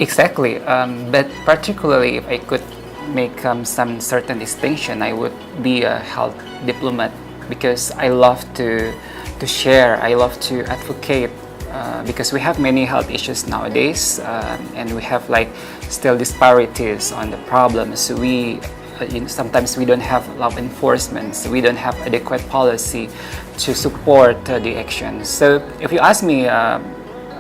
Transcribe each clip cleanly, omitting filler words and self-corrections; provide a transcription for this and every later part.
Exactly, but particularly if I could make some certain distinction, I would be a health diplomat because I love to share, I love to advocate because we have many health issues nowadays, and we have like still disparities on the problems. Sometimes we don't have law enforcement, so we don't have adequate policy to support the action. So if you ask me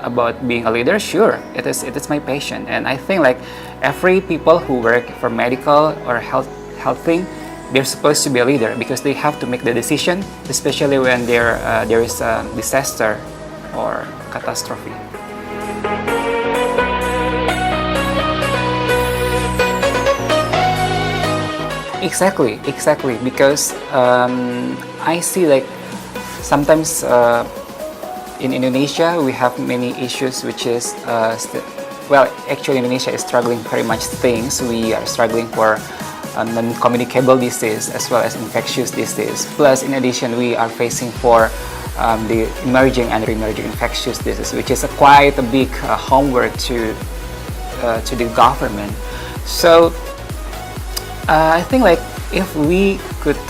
about being a leader, sure, it is my passion, and I think like every people who work for medical or health thing, they're supposed to be a leader because they have to make the decision, especially when there is a disaster or catastrophe. Exactly, because I see like sometimes in Indonesia we have many issues which is actually Indonesia is struggling very much things. We are struggling for non-communicable disease as well as infectious disease. Plus, in addition, we are facing for the emerging and re-emerging infectious disease, which is quite a big homework to the government. So I think like if we could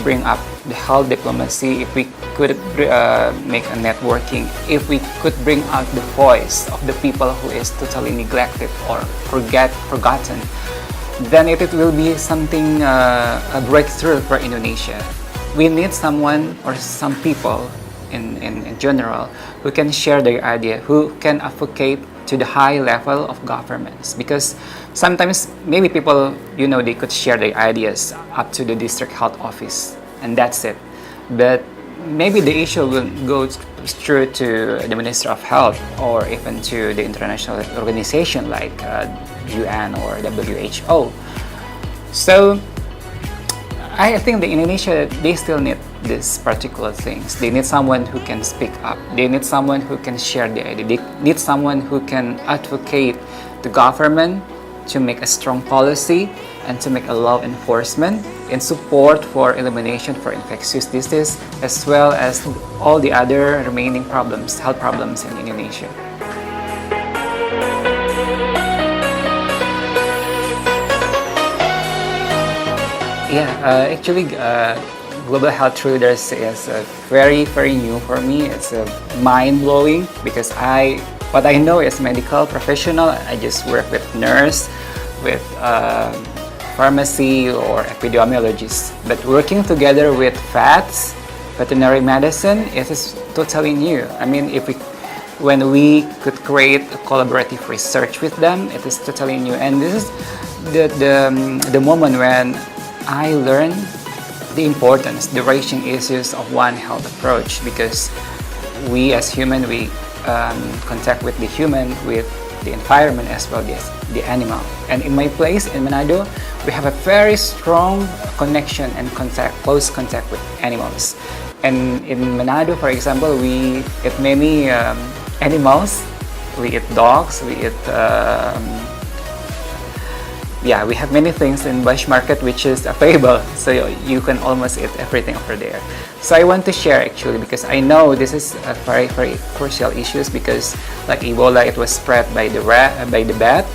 bring up the health diplomacy, if we could make a networking, if we could bring out the voice of the people who is totally neglected or forgotten, then it will be something a breakthrough for Indonesia. We need someone or some people in general who can share their idea, who can advocate to the high level of governments, because sometimes maybe people they could share their ideas up to the district health office and that's it, but maybe the issue will go through to the Minister of Health or even to the international organization like UN or WHO. So I think the Indonesia, they still need these particular things. They need someone who can speak up. They need someone who can share the idea. They need someone who can advocate the government to make a strong policy and to make a law enforcement in support for elimination for infectious disease as well as all the other remaining problems, health problems in Indonesia. Actually, Global Health Leaders is very new for me. It's mind-blowing because what I know is medical professional. I just work with nurse, with pharmacy or epidemiologists. But working together with VETs, veterinary medicine, it is totally new. I mean, when we could create a collaborative research with them, it is totally new. And this is the moment when I learned the importance, the raging issues of One Health approach, because we as human, we contact with the human, with the environment as well as the animal. And in my place in Manado, we have a very strong connection and close contact with animals. And in Manado, for example, we eat many animals. We eat dogs, we eat we have many things in Bush Market which is available, so you can almost eat everything over there. So I want to share actually because I know this is a very crucial issues, because like Ebola, it was spread by the bat,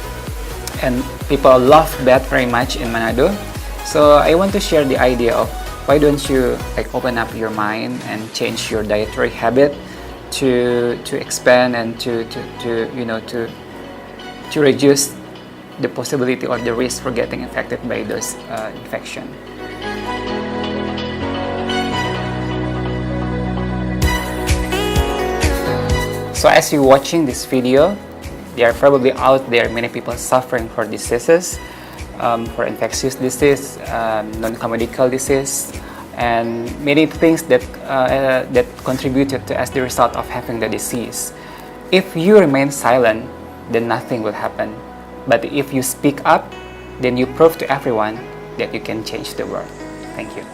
and people love bat very much in Manado. So I want to share the idea of why don't you like open up your mind and change your dietary habit to expand and to reduce the possibility or the risk for getting infected by those infection. So as you're watching this video, there are probably out there many people suffering for diseases, for infectious disease, non-communicable disease, and many things that contributed to as the result of having the disease. If you remain silent, then nothing will happen. But if you speak up, then you prove to everyone that you can change the world. Thank you.